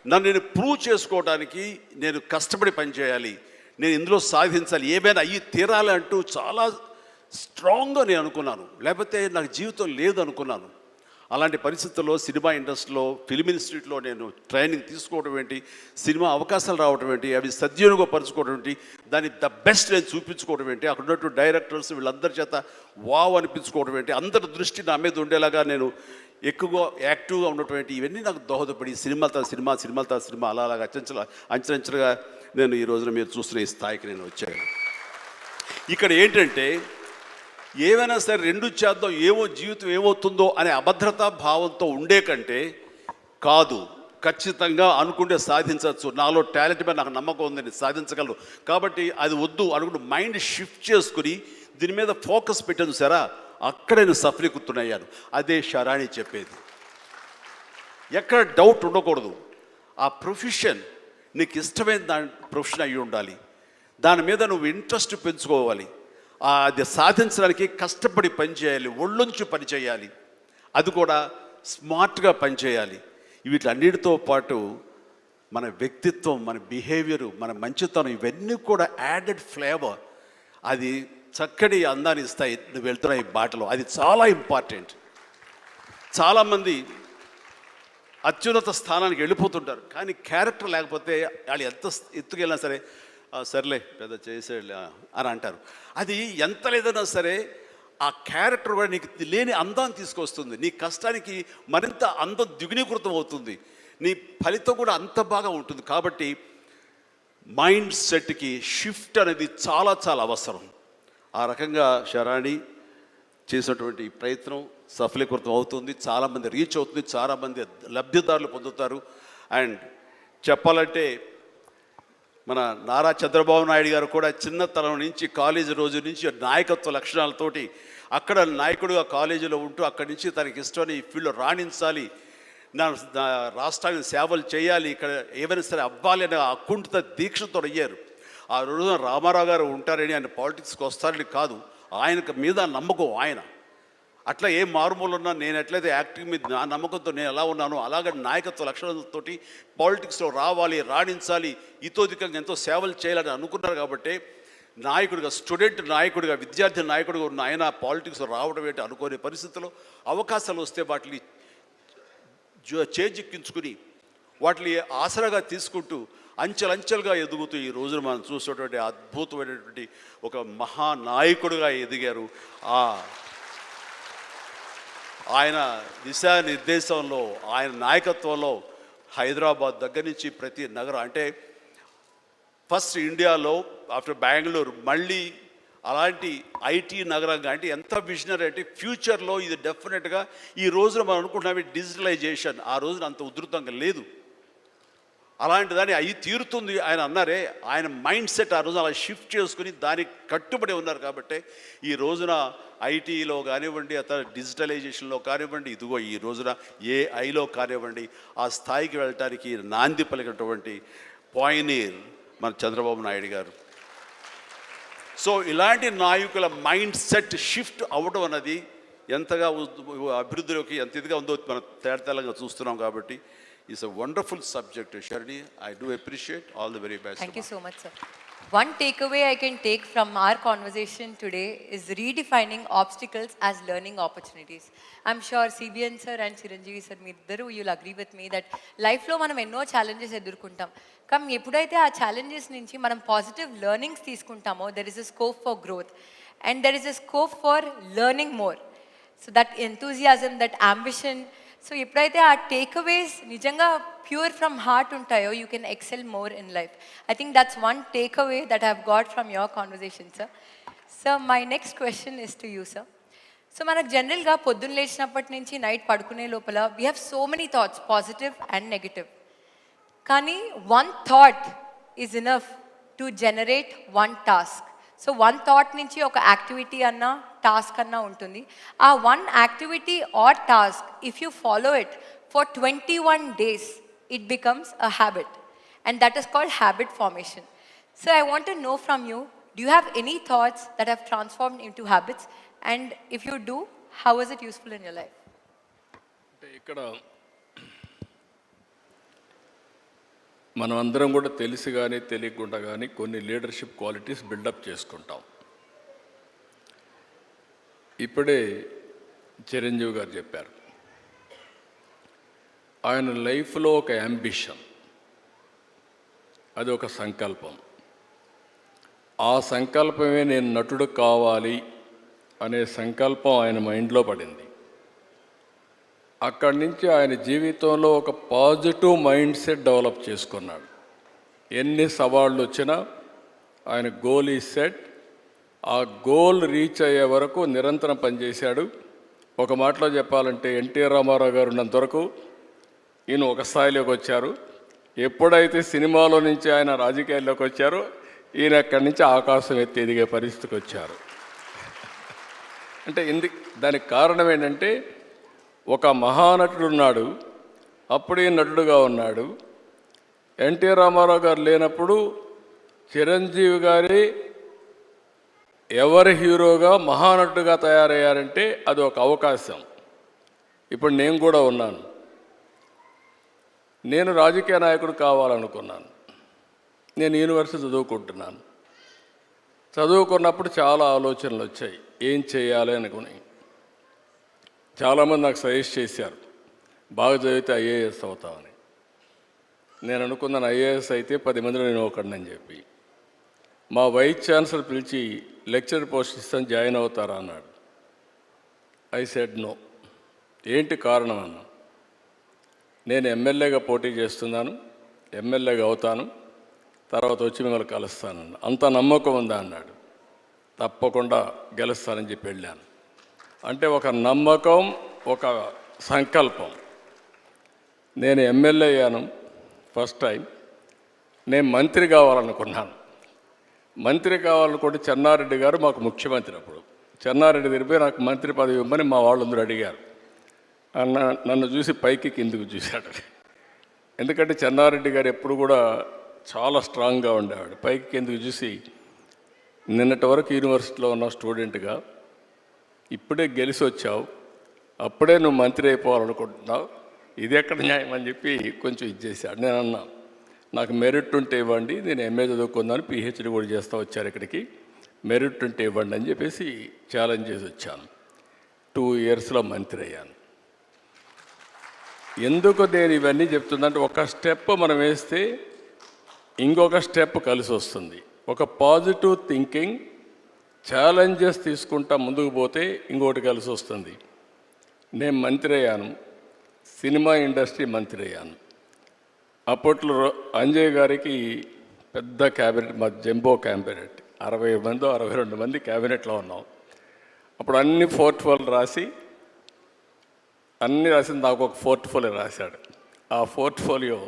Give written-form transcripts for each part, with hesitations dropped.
నన్ను నేను ప్రూవ్ చేసుకోవడానికి నేను కష్టపడి పనిచేయాలి, నేను ఇందులో సాధించాలి, ఏమైనా అయ్యి తీరాలి అంటూ చాలా స్ట్రాంగ్గా నేను అనుకున్నాను. లేకపోతే నాకు జీవితం లేదు అనుకున్నాను. అలాంటి పరిస్థితుల్లో సినిమా ఇండస్ట్రీలో, ఫిల్మ్ ఇన్స్టిట్యూట్లో నేను ట్రైనింగ్ తీసుకోవడం ఏంటి, సినిమా అవకాశాలు రావడం ఏంటి, అవి సద్వినియోగపరచుకోవడం ఏంటి, దాన్ని ద బెస్ట్ నేను చూపించుకోవడం ఏంటి, అక్కడ ఉన్నటువంటి డైరెక్టర్స్ వీళ్ళందరి చేత వావ్ అనిపించుకోవడం ఏంటి, అందరి దృష్టి నా మీద ఉండేలాగా నేను ఎక్కువగా యాక్టివ్గా ఉన్నటువంటి ఇవన్నీ నాకు దోహదపడి సినిమాలతో సినిమా అలాగా అంచెలంచెలుగా నేను ఈ రోజున మీరు చూస్తున్న ఈ స్థాయికి నేను వచ్చాను. ఇక్కడ ఏంటంటే ఏమైనా సరే రెండు చేద్దాం, ఏమో జీవితం ఏమవుతుందో అనే అభద్రతా భావంతో ఉండే కంటే కాదు, ఖచ్చితంగా అనుకుంటే సాధించవచ్చు, నాలో టాలెంట్ మీద నాకు నమ్మకం ఉంది, నేను సాధించగలను, కాబట్టి అది వద్దు అనుకుంటూ మైండ్ షిఫ్ట్ చేసుకుని దీని మీద ఫోకస్ పెట్టాను సరే, అక్కడ నేను సఫలీకృతుడయ్యాను. అదే శరాణి చెప్పేది. ఎక్కడ డౌట్ ఉండకూడదు. ఆ ప్రొఫెషన్ నీకు ఇష్టమైన ప్రొఫెషన్ అయ్యి ఉండాలి, దాని మీద నువ్వు ఇంట్రెస్ట్ పెంచుకోవాలి, అది సాధించడానికి కష్టపడి పనిచేయాలి, ఒళ్ళొంచి పనిచేయాలి, అది కూడా స్మార్ట్గా పనిచేయాలి. వీటన్నిటితో పాటు మన వ్యక్తిత్వం, మన బిహేవియరు, మన మంచితనం, ఇవన్నీ కూడా యాడెడ్ ఫ్లేవర్, అది చక్కటి అందాన్ని ఇస్తాయి నువ్వు వెళ్తున్న ఈ బాటలో. అది చాలా ఇంపార్టెంట్. చాలామంది అత్యున్నత స్థానానికి వెళ్ళిపోతుంటారు, కానీ క్యారెక్టర్ లేకపోతే వాళ్ళు ఎంత ఎత్తుకెళ్ళినా సరే సర్లే పెద్ద చేసేలే అని అంటారు. అది ఎంత లేదన్నా సరే ఆ క్యారెక్టర్ కూడా నీకు లేని అందాన్ని తీసుకొస్తుంది, నీ కష్టానికి మరింత అందం ద్విగుణీకృతం అవుతుంది, నీ ఫలితం కూడా అంత బాగా ఉంటుంది. కాబట్టి మైండ్ సెట్కి షిఫ్ట్ అనేది చాలా చాలా అవసరం. ఆ రకంగా శరాణి చేసినటువంటి ప్రయత్నం సఫలీకృతం అవుతుంది, చాలామంది రీచ్ అవుతుంది, చాలామంది లబ్ధిదారులు పొందుతారు. అండ్ చెప్పాలంటే మన నారా చంద్రబాబు నాయుడు గారు కూడా చిన్నతనం నుంచి, కాలేజీ రోజు నుంచి నాయకత్వ లక్షణాలతోటి అక్కడ నాయకుడిగా కాలేజీలో ఉంటూ అక్కడి నుంచి తనకి ఇష్టమని ఈ ఫీల్డ్లో రాణించాలి, నా రాష్ట్రానికి సేవలు చేయాలి, ఇక్కడ ఏమైనా సరే అవ్వాలి అనే అకుంఠిత దీక్షతో అయ్యారు. ఆ రోజున రామారావు గారు ఉంటారని ఆయన పాలిటిక్స్కి వస్తారని కాదు, ఆయనకు మీద నమ్మకం. ఆయన అట్లా ఏ మారుమూలు ఉన్నా నేను ఎట్లయితే యాక్టింగ్ మీద నా నమ్మకంతో నేను ఎలా ఉన్నానో అలాగే నాయకత్వ లక్షణాలతోటి పాలిటిక్స్లో రావాలి, రాణించాలి, ఇతోధికంగా ఎంతో సేవలు చేయాలని అనుకున్నారు. కాబట్టి నాయకుడిగా, స్టూడెంట్ నాయకుడిగా, విద్యార్థి నాయకుడిగా ఉన్న ఆయన పాలిటిక్స్లో రావడం ఏంటి అనుకోని పరిస్థితుల్లో అవకాశాలు వస్తే వాటిని చేజిక్కించుకుని వాటిని ఆసరాగా తీసుకుంటూ అంచెలంచెలుగా ఎదుగుతూ ఈ రోజున మనం చూసేటువంటి అద్భుతమైనటువంటి ఒక మహానాయకుడిగా ఎదిగారు. ఆయన దిశానిర్దేశంలో, ఆయన నాయకత్వంలో హైదరాబాద్ దగ్గర నుంచి ప్రతి నగరం, అంటే ఫస్ట్ ఇండియాలో ఆఫ్టర్ బెంగళూరు మళ్ళీ అలాంటి ఐటీ నగరంగా, అంటే ఎంత విజనరీ అంటే ఫ్యూచర్లో ఇది డెఫినెట్గా ఈ రోజున మనం అనుకుంటున్నాం డిజిటలైజేషన్, ఆ రోజున అంత ఉధృతంగా లేదు, అలాంటి దాన్ని అయ్యి తీరుతుంది ఆయన అన్నారే. ఆయన మైండ్ సెట్ ఆ రోజు అలా షిఫ్ట్ చేసుకుని దానికి కట్టుబడి ఉన్నారు. కాబట్టి ఈ రోజున ఐటీలో కానివ్వండి, అతను డిజిటలైజేషన్లో కానివ్వండి, ఇదిగో ఈ రోజున ఏఐలో కానివ్వండి, ఆ స్థాయికి వెళ్ళటానికి నాంది పలికినటువంటి పాయనీర్ మన చంద్రబాబు నాయుడు గారు. సో ఇలాంటి నాయకుల మైండ్ సెట్ షిఫ్ట్ అవ్వడం అన్నది ఎంతగా అభివృద్ధిలోకి ఎంత ఇదిగా ఉందో మనం తేటతెల్లంగా చూస్తున్నాం. కాబట్టి it's a wonderful subject, Sharni. I do appreciate. All the very best. Thank you so much, sir. One takeaway I can take from our conversation today is redefining obstacles as learning opportunities. I'm sure CBN sir and Chiranjeevi sir, meedaru you'll agree with me that life lo manam enno challenges edurkuntam. Kam eppudaithe aa challenges nunchi manam positive learnings teeskuntamo, there is a scope for growth and there is a scope for learning more. So that enthusiasm, that ambition, so ఎప్పుడైతే ఆ takeaways నిజంగా pure from heart ఉంటాయో you can excel more in life. I think that's one takeaway that I have got from your conversation sir. So my next question is to you sir. So మనకు జనరల్గా పొద్దున్న లేచినప్పటి నుంచి night పడుకునే లోపల we have so many thoughts, positive and negative. కానీ one thought is enough to generate one task. So one thought నుంచి ఒక యాక్టివిటీ అన్నా టాస్క్ అన్నా ఉంటుంది. ఆ one activity are task if you follow it for 21 days it becomes a habit and that is called habit formation. So I want to know from you, do you have any thoughts that have transformed into habits, and if you do, how is it useful in your life? ఇక్కడ మనం అందరం కూడా తెలిసి కానీ తెలియకుండా కానీ కొన్ని leadership qualities buildup చేసుకుంటాం. ఇప్పుడే చిరంజీవి గారు చెప్పారు, ఆయన లైఫ్లో ఒక యాంబిషన్, అది ఒక సంకల్పం. ఆ సంకల్పమే నేను నటుడు కావాలి అనే సంకల్పం ఆయన మైండ్లో పడింది. అక్కడి నుంచి ఆయన జీవితంలో ఒక పాజిటివ్ మైండ్ సెట్ డెవలప్ చేసుకున్నాడు. ఎన్ని సవాళ్ళు వచ్చినా ఆయన గోల్ ఈ సెట్, ఆ గోల్ రీచ్ అయ్యే వరకు నిరంతరం పనిచేశాడు. ఒక మాటలో చెప్పాలంటే ఎన్టీ రామారావు గారు ఉన్నంత వరకు ఈయన ఒక స్థాయిలోకి వచ్చారు. ఎప్పుడైతే సినిమాలో నుంచి ఆయన రాజకీయాల్లోకి వచ్చారో ఈయన అక్కడి నుంచి ఆకాశం ఎత్తి ఎదిగే పరిస్థితికి వచ్చారు. అంటే దానికి కారణం ఏంటంటే ఒక మహానటుడు ఉన్నాడు, అప్పుడే నటుడుగా ఉన్నాడు. ఎన్టీ రామారావు గారు లేనప్పుడు చిరంజీవి గారి ఎవరి హీరోగా మహానటుడుగా తయారయ్యారంటే అది ఒక అవకాశం. ఇప్పుడు నేను కూడా ఉన్నాను. నేను రాజకీయ నాయకుడు కావాలనుకున్నాను. నేను యూనివర్సిటీ చదువుకుంటున్నాను. చదువుకున్నప్పుడు చాలా ఆలోచనలు వచ్చాయి, ఏం చేయాలి అనుకుని. చాలామంది నాకు సజెస్ట్ చేశారు, బాగా చదివితే ఐఏఎస్ అవుతామని. నేను అనుకున్నాను ఐఏఎస్ అయితే 10 మందిలో నేను ఒకడిని చెప్పి. మా వైస్ ఛాన్సలర్ పిలిచి లెక్చర్ పోస్ట్ ఇస్తాను, జాయిన్ అవుతారా అన్నాడు. I said no. ఏంటి కారణం అన్నా, నేను ఎమ్మెల్యేగా పోటీ చేస్తున్నాను, ఎమ్మెల్యేగా అవుతాను, తర్వాత వచ్చి మిమ్మల్ని కలుస్తానన్న. అంత నమ్మకం ఉందా అన్నాడు. తప్పకుండా గెలుస్తానని చెప్పి వెళ్ళాను. అంటే ఒక నమ్మకం, ఒక సంకల్పం. నేను ఎమ్మెల్యే అయ్యాను ఫస్ట్ టైం. నేను మంత్రి కావాలనుకున్నాను. మంత్రి కావాలనుకుంటే చెన్నారెడ్డి గారు మాకు ముఖ్యమంత్రి. అప్పుడు చెన్నారెడ్డి తిరిగిపోయి నాకు మంత్రి పదవి ఇవ్వమని మా వాళ్ళందరూ అడిగారు. నన్ను చూసి పైకి కిందికి చూశాడు. ఎందుకంటే చెన్నారెడ్డి గారు ఎప్పుడు కూడా చాలా స్ట్రాంగ్గా ఉండేవాడు. పైకి కిందికి చూసి, నిన్నటి వరకు యూనివర్సిటీలో ఉన్న స్టూడెంట్గా ఇప్పుడే గెలిచి వచ్చావు, అప్పుడే నువ్వు మంత్రి అయిపోవాలనుకుంటున్నావు, ఇది ఎక్కడ న్యాయం అని చెప్పి కొంచెం ఇచ్చేసాడు. నేను అన్నా, నాకు మెరిట్ ఉంటే ఇవ్వండి, నేను ఎంఏ చదువుకున్నాను, పిహెచ్డి కూడా చేస్తూ వచ్చారు ఇక్కడికి, మెరిట్ ఉంటే ఇవ్వండి అని చెప్పేసి ఛాలెంజ్ చేసి వచ్చాను. 2 ఇయర్స్లో మంత్రి అయ్యాను. ఎందుకు నేను ఇవన్నీ చెప్తుందంటే, ఒక స్టెప్ మనం వేస్తే ఇంకొక స్టెప్ కలిసి వస్తుంది. ఒక పాజిటివ్ థింకింగ్, ఛాలెంజెస్ తీసుకుంటా ముందుకు పోతే ఇంకోటి కలిసి వస్తుంది. నేను మంత్రి అయ్యాను, సినిమా ఇండస్ట్రీ మంత్రి అయ్యాను. అప్పట్లో అంజయ్ గారికి పెద్ద క్యాబినెట్, మా జంబో క్యాబినెట్, 60 మంది 62 మంది క్యాబినెట్లో ఉన్నాం. అప్పుడు అన్ని పోర్ట్ఫోలియో రాసి నాకు ఒక పోర్ట్ఫోలియో రాశాడు. ఆ portfolio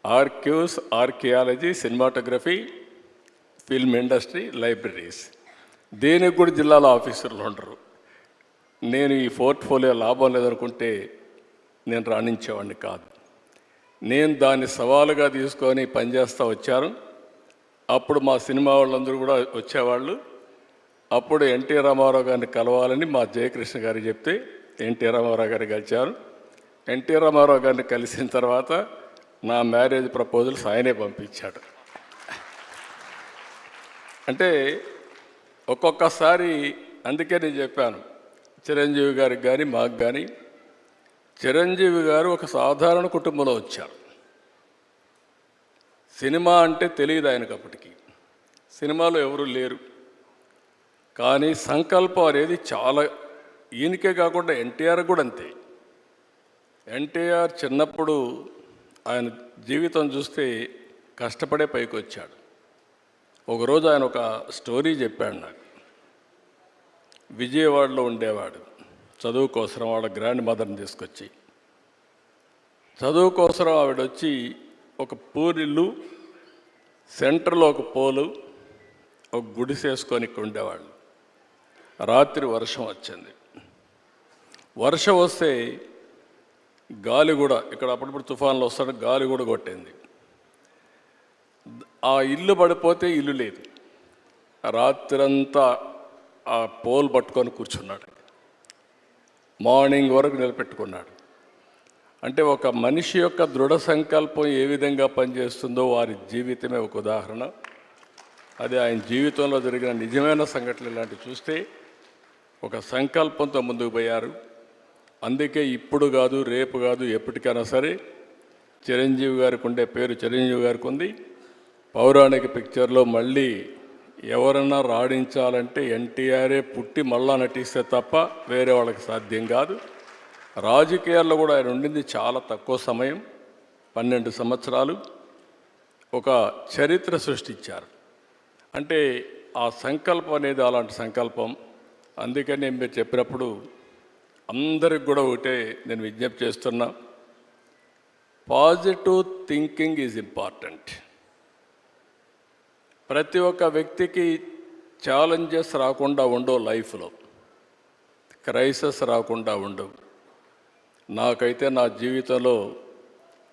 archives, archaeology, cinematography, film industry, libraries. దేనికి కూడా జిల్లాలో ఆఫీసర్లు ఉండరు. నేను ఈ పోర్ట్ఫోలియో లాభం లేదనుకుంటే నేను రాణించేవాడిని కాదు. నేను దాన్ని సవాలుగా తీసుకొని పనిచేస్తూ వచ్చాను. అప్పుడు మా సినిమా వాళ్ళందరూ కూడా వచ్చేవాళ్ళు. అప్పుడు ఎన్టీ రామారావు గారిని కలవాలని మా జయకృష్ణ గారికి చెప్తే ఎన్టీ రామారావు గారిని కలిశారు. ఎన్టీ రామారావు గారిని కలిసిన తర్వాత నా మ్యారేజ్ ప్రపోజల్స్ ఆయనే పంపించాడు. అంటే ఒక్కొక్కసారి, అందుకే నేను చెప్పాను చిరంజీవి గారికి కానీ మాకు కానీ, చిరంజీవి గారు ఒక సాధారణ కుటుంబంలో వచ్చారు. సినిమా అంటే తెలియదు ఆయనకు అప్పటికి, సినిమాలో ఎవరు లేరు. కానీ సంకల్పం అనేది చాలా, ఈయనకే కాకుండా ఎన్టీఆర్ కూడా అంతే. ఎన్టీఆర్ చిన్నప్పుడు ఆయన జీవితం చూస్తే కష్టపడే పైకి వచ్చాడు. ఒకరోజు ఆయన ఒక స్టోరీ చెప్పాడు నాకు. విజయవాడలో ఉండేవాడు, చదువు కోసం వాళ్ళ గ్రాండ్ మదర్ని తీసుకొచ్చి, చదువు కోసం ఆవిడ వచ్చి ఒక పూరిల్లు, సెంటర్లో ఒక పోలు, ఒక గుడిసేసుకొని ఇక్కడ ఉండేవాళ్ళు. రాత్రి వర్షం వచ్చింది. వర్షం వస్తే గాలి కూడా, ఇక్కడ అప్పుడప్పుడు తుఫాన్లు వస్తాడు, గాలి కూడా కొట్టింది. ఆ ఇల్లు పడిపోతే ఇల్లు లేదు. రాత్రంతా ఆ పోల్ పట్టుకొని కూర్చున్నాడు. మార్నింగ్ వరకు నిలబెట్టుకున్నాడు. అంటే ఒక మనిషి యొక్క దృఢ సంకల్పం ఏ విధంగా పనిచేస్తుందో వారి జీవితమే ఒక ఉదాహరణ. అది ఆయన జీవితంలో జరిగిన నిజమైన సంఘటనలు ఇలాంటివి చూస్తే ఒక సంకల్పంతో ముందుకు పోయారు. అందుకే ఇప్పుడు కాదు, రేపు కాదు, ఎప్పటికైనా సరే చిరంజీవి గారికి ఉండే పేరు చిరంజీవి గారికి ఉంది. పౌరాణిక పిక్చర్లో మళ్ళీ ఎవరన్నా రాణించాలంటే ఎన్టీఆరే పుట్టి మళ్ళా నటిస్తే తప్ప వేరే వాళ్ళకి సాధ్యం కాదు. రాజకీయాల్లో కూడా ఆయన ఉండింది చాలా తక్కువ సమయం, 12 సంవత్సరాలు. ఒక చరిత్ర సృష్టించారు. అంటే ఆ సంకల్పం అనేది అలాంటి సంకల్పం. అందుకని మీరు చెప్పినప్పుడు అందరికి కూడా ఒకటే నేను విజ్ఞప్తి చేస్తున్నా, పాజిటివ్ థింకింగ్ ఈజ్ ఇంపార్టెంట్. ప్రతి ఒక్క వ్యక్తికి ఛాలెంజెస్ రాకుండా ఉండవు, లైఫ్లో క్రైసిస్ రాకుండా ఉండవు. నాకైతే నా జీవితంలో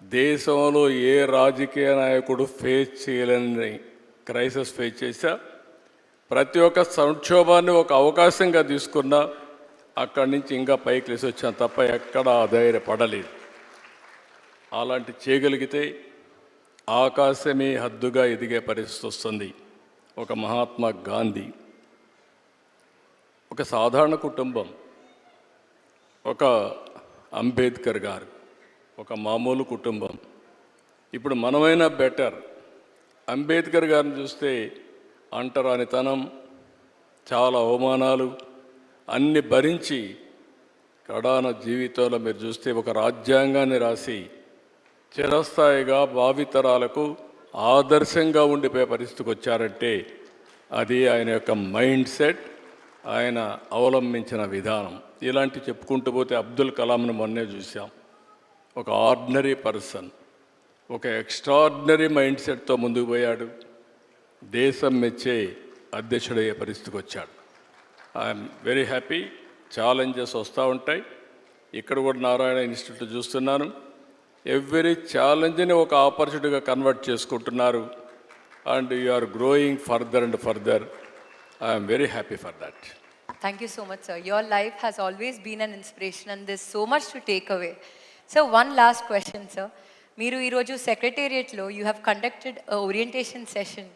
దేశంలో ఏ రాజకీయ నాయకుడు ఫేస్ చేయలేని క్రైసిస్ ఫేస్ చేశా. ప్రతి ఒక్క సంక్షోభాన్ని ఒక అవకాశంగా తీసుకున్నా, అక్కడి నుంచి ఇంకా పైకి లేసి వచ్చాను తప్ప ఎక్కడా ధైర్యపడలేదు. అలాంటి చేయగలిగితే ఆకాశమే హద్దుగా ఎదిగే పరిస్థితి వస్తుంది. ఒక మహాత్మా గాంధీ, ఒక సాధారణ కుటుంబం, ఒక అంబేద్కర్ గారు, ఒక మామూలు కుటుంబం. ఇప్పుడు మనమైనా బెటర్. అంబేద్కర్ గారిని చూస్తే అంటరానితనం, చాలా అవమానాలు అన్ని భరించి కడాన జీవితంలో మీరు చూస్తే ఒక రాజ్యాంగాన్ని రాసి చిరస్థాయిగా భావితరాలకు ఆదర్శంగా ఉండిపోయే పరిస్థితికి వచ్చారంటే అది ఆయన యొక్క మైండ్ సెట్, ఆయన అవలంబించిన విధానం. ఇలాంటి చెప్పుకుంటూ పోతే అబ్దుల్ కలాంను మొన్నే చూసాం. ఒక ఆర్డినరీ పర్సన్, ఒక ఎక్స్ట్రాడినరీ మైండ్ సెట్తో ముందుకు పోయాడు. దేశం మెచ్చే అధ్యక్షుడయ్యే పరిస్థితికి వచ్చాడు. I'm very happy. ఛాలెంజెస్ వస్తూ ఉంటాయి. ఇక్కడ కూడా నారాయణ ఇన్స్టిట్యూట్ చూస్తున్నాను. ఎవ్రీ ఛాలెంజ్ని ఒక ఆపర్చునిటీగా కన్వర్ట్ చేసుకుంటున్నారు. And you are growing further and further. I'm very happy for that. Thank you so much, sir. Your life has always been an inspiration and there's so much to take away. So one last question, sir. మీరు ఈరోజు సెక్రటేరియట్లో you have conducted orientation session